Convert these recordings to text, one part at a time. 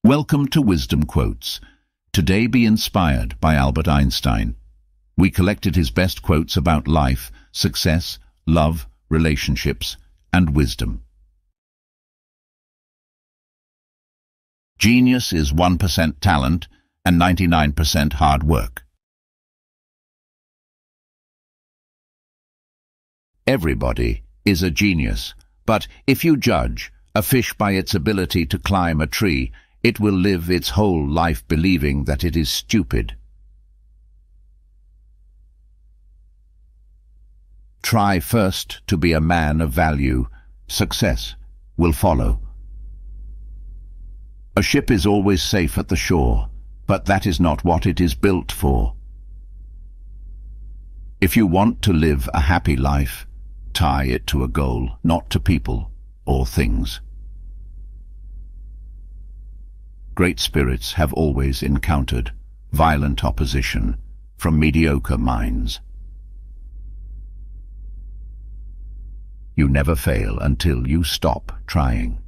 Welcome to Wisdom Quotes. Today be inspired by Albert Einstein. We collected his best quotes about life, success, love, relationships, and wisdom. Genius is 1% talent and 99% hard work. Everybody is a genius, but if you judge a fish by its ability to climb a tree, it will live its whole life believing that it is stupid. Try first to be a man of value. Success will follow. A ship is always safe at the shore, but that is not what it is built for. If you want to live a happy life, tie it to a goal, not to people or things. Great spirits have always encountered violent opposition from mediocre minds. You never fail until you stop trying.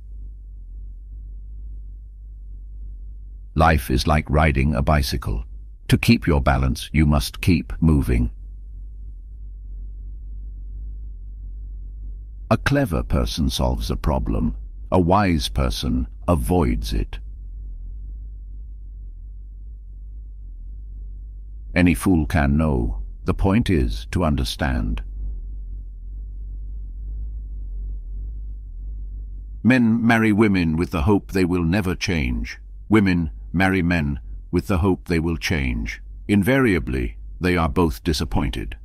Life is like riding a bicycle. To keep your balance, you must keep moving. A clever person solves a problem. A wise person avoids it. Any fool can know. The point is to understand. Men marry women with the hope they will never change. Women marry men with the hope they will change. Invariably, they are both disappointed.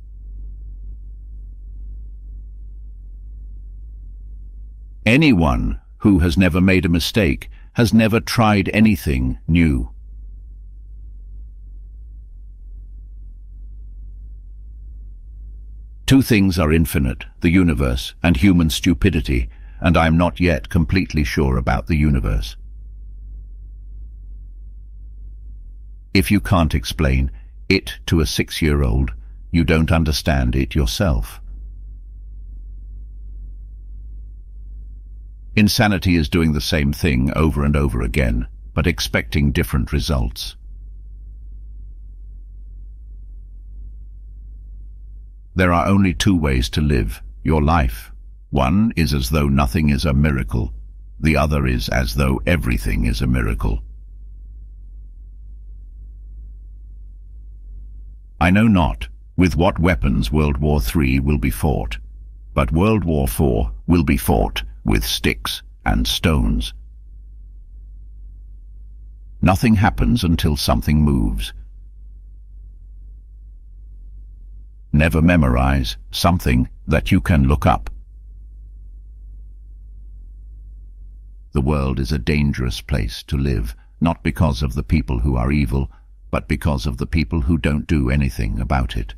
Anyone who has never made a mistake has never tried anything new. Two things are infinite, the universe and human stupidity, and I am not yet completely sure about the universe. If you can't explain it to a 6-year-old, you don't understand it yourself. Insanity is doing the same thing over and over again, but expecting different results. There are only two ways to live your life. One is as though nothing is a miracle. The other is as though everything is a miracle. I know not with what weapons World War III will be fought, but World War IV will be fought with sticks and stones. Nothing happens until something moves. Never memorize something that you can look up. The world is a dangerous place to live, not because of the people who are evil, but because of the people who don't do anything about it.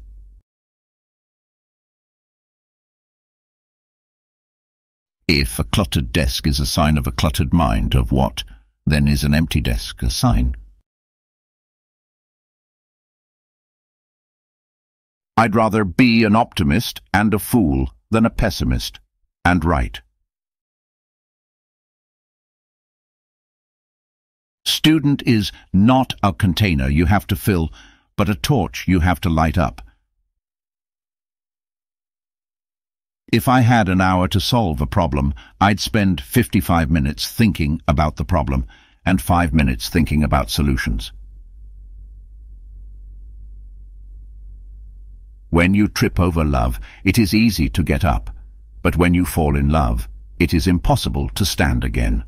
If a cluttered desk is a sign of a cluttered mind, of what, then is an empty desk a sign? I'd rather be an optimist and a fool than a pessimist and right. Student is not a container you have to fill, but a torch you have to light up. If I had an hour to solve a problem, I'd spend 55 minutes thinking about the problem and 5 minutes thinking about solutions. When you trip over love, it is easy to get up, but when you fall in love, it is impossible to stand again.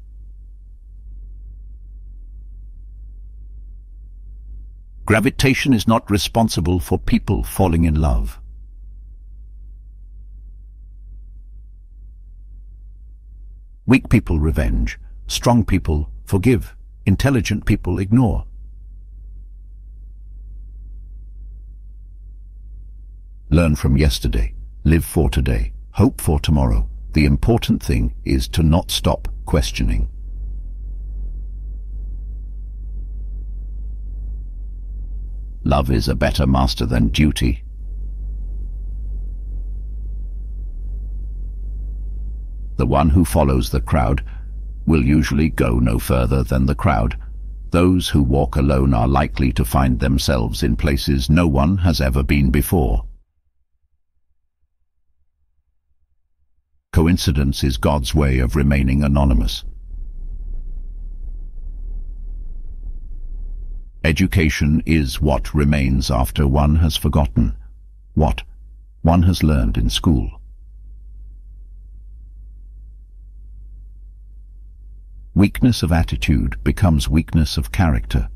Gravitation is not responsible for people falling in love. Weak people revenge, strong people forgive, intelligent people ignore. Learn from yesterday, live for today, hope for tomorrow. The important thing is to not stop questioning. Love is a better master than duty. The one who follows the crowd will usually go no further than the crowd. Those who walk alone are likely to find themselves in places no one has ever been before. Coincidence is God's way of remaining anonymous. Education is what remains after one has forgotten what one has learned in school. Weakness of attitude becomes weakness of character.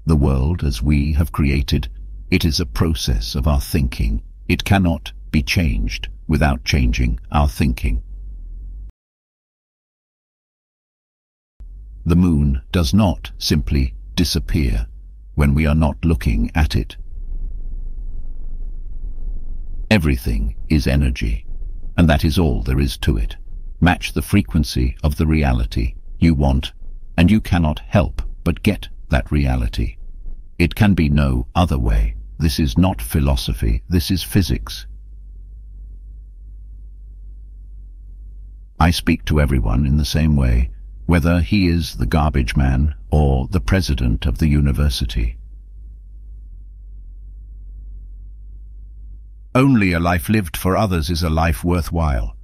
The world as we have created, it is a process of our thinking. It cannot be changed without changing our thinking. The moon does not simply disappear when we are not looking at it. Everything is energy, and that is all there is to it. Match the frequency of the reality you want, and you cannot help but get that reality. It can be no other way. This is not philosophy, this is physics. I speak to everyone in the same way, whether he is the garbage man or the president of the university. Only a life lived for others is a life worthwhile.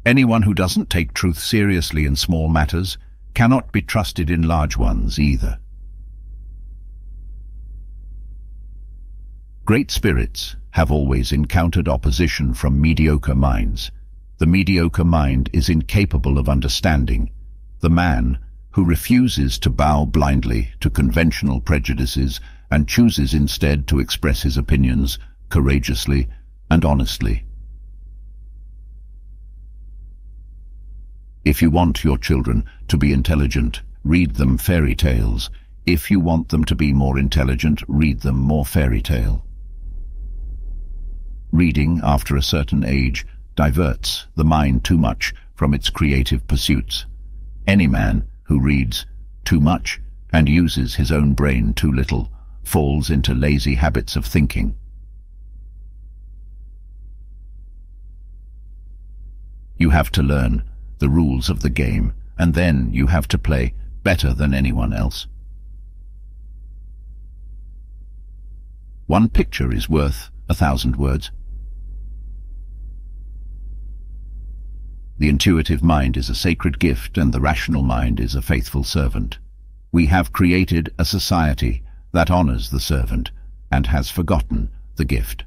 Anyone who doesn't take truth seriously in small matters cannot be trusted in large ones either. Great spirits have always encountered opposition from mediocre minds. The mediocre mind is incapable of understanding. The man who refuses to bow blindly to conventional prejudices and chooses instead to express his opinions courageously and honestly. If you want your children to be intelligent, read them fairy tales. If you want them to be more intelligent, read them more fairy tale. Reading, after a certain age, diverts the mind too much from its creative pursuits. Any man who reads too much and uses his own brain too little falls into lazy habits of thinking. You have to learn the rules of the game, and then you have to play better than anyone else. One picture is worth 1,000 words. The intuitive mind is a sacred gift, and the rational mind is a faithful servant. We have created a society that honors the servant and has forgotten the gift.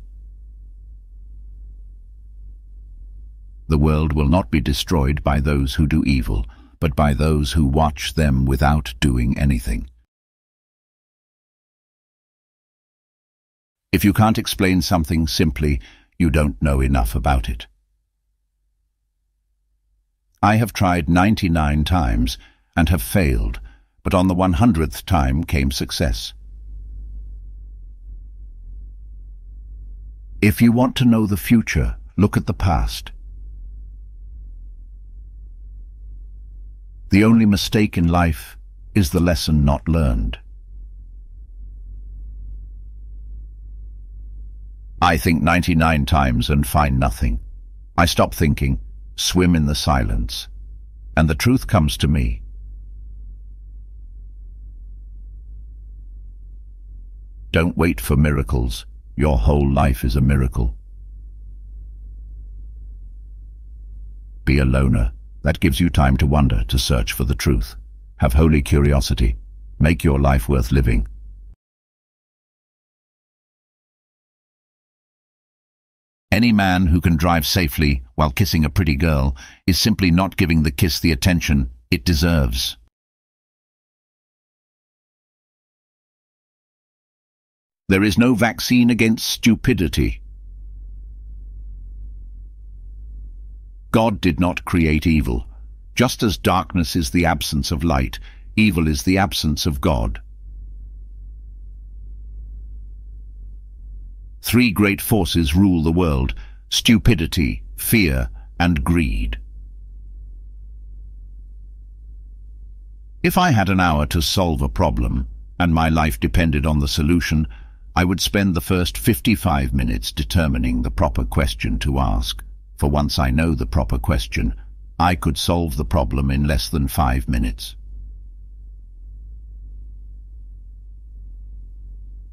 The world will not be destroyed by those who do evil, but by those who watch them without doing anything. If you can't explain something simply, you don't know enough about it. I have tried 99 times and have failed, but on the 100th time came success. If you want to know the future, look at the past. The only mistake in life is the lesson not learned. I think 99 times and find nothing. I stop thinking, swim in the silence, and the truth comes to me. Don't wait for miracles. Your whole life is a miracle. Be a loner. That gives you time to wonder, to search for the truth. Have holy curiosity. Make your life worth living. Any man who can drive safely while kissing a pretty girl is simply not giving the kiss the attention it deserves. There is no vaccine against stupidity. God did not create evil. Just as darkness is the absence of light, evil is the absence of God. Three great forces rule the world: stupidity, fear, and greed. If I had an hour to solve a problem, and my life depended on the solution, I would spend the first 55 minutes determining the proper question to ask, for once I know the proper question, I could solve the problem in less than 5 minutes.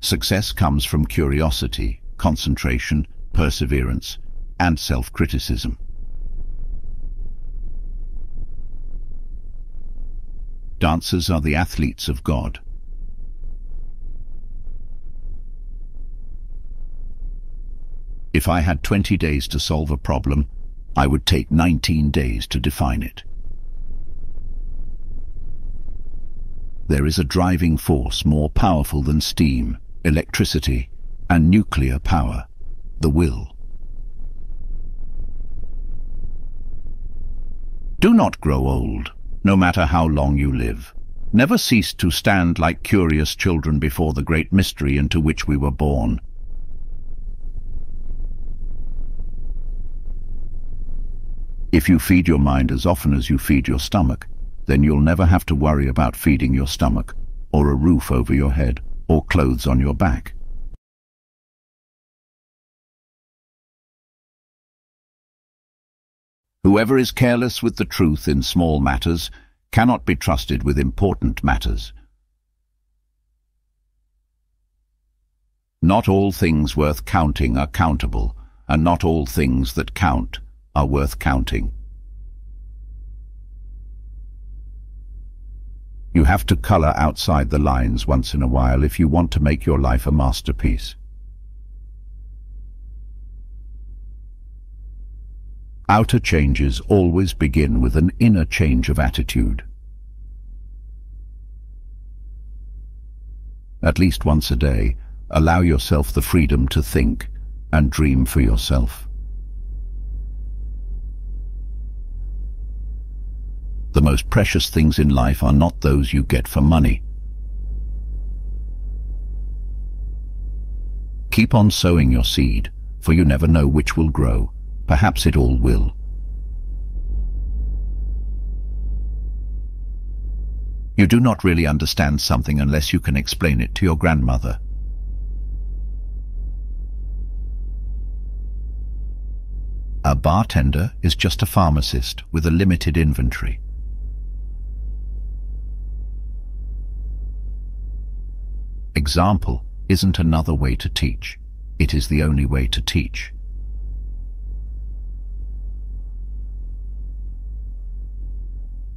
Success comes from curiosity, concentration, perseverance, and self-criticism. Dancers are the athletes of God. If I had 20 days to solve a problem, I would take 19 days to define it. There is a driving force more powerful than steam, electricity, and nuclear power, the will. Do not grow old, no matter how long you live. Never cease to stand like curious children before the great mystery into which we were born. If you feed your mind as often as you feed your stomach, then you'll never have to worry about feeding your stomach, or a roof over your head, or clothes on your back. Whoever is careless with the truth in small matters cannot be trusted with important matters. Not all things worth counting are countable, and not all things that count are worth counting. You have to color outside the lines once in a while if you want to make your life a masterpiece. Outer changes always begin with an inner change of attitude. At least once a day, allow yourself the freedom to think and dream for yourself. The most precious things in life are not those you get for money. Keep on sowing your seed, for you never know which will grow. Perhaps it all will. You do not really understand something unless you can explain it to your grandmother. A bartender is just a pharmacist with a limited inventory. Example isn't another way to teach. It is the only way to teach.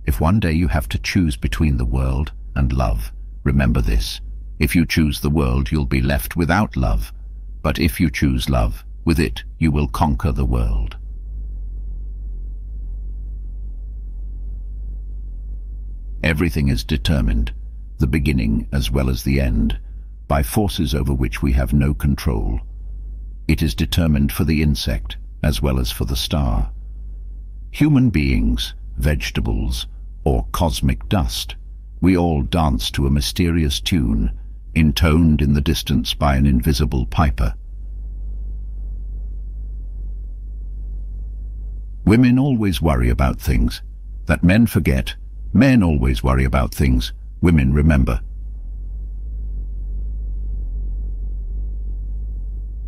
If one day you have to choose between the world and love, remember this. If you choose the world, you'll be left without love. But if you choose love, with it you will conquer the world. Everything is determined, the beginning as well as the end, by forces over which we have no control. It is determined for the insect as well as for the star. Human beings, vegetables, or cosmic dust, we all dance to a mysterious tune, intoned in the distance by an invisible piper. Women always worry about things that men forget. Men always worry about things women remember.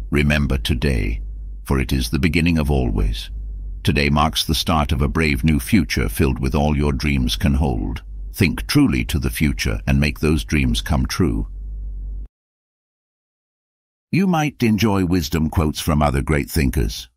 Remember today, for it is the beginning of always. Today marks the start of a brave new future filled with all your dreams can hold. Think truly to the future and make those dreams come true. You might enjoy wisdom quotes from other great thinkers.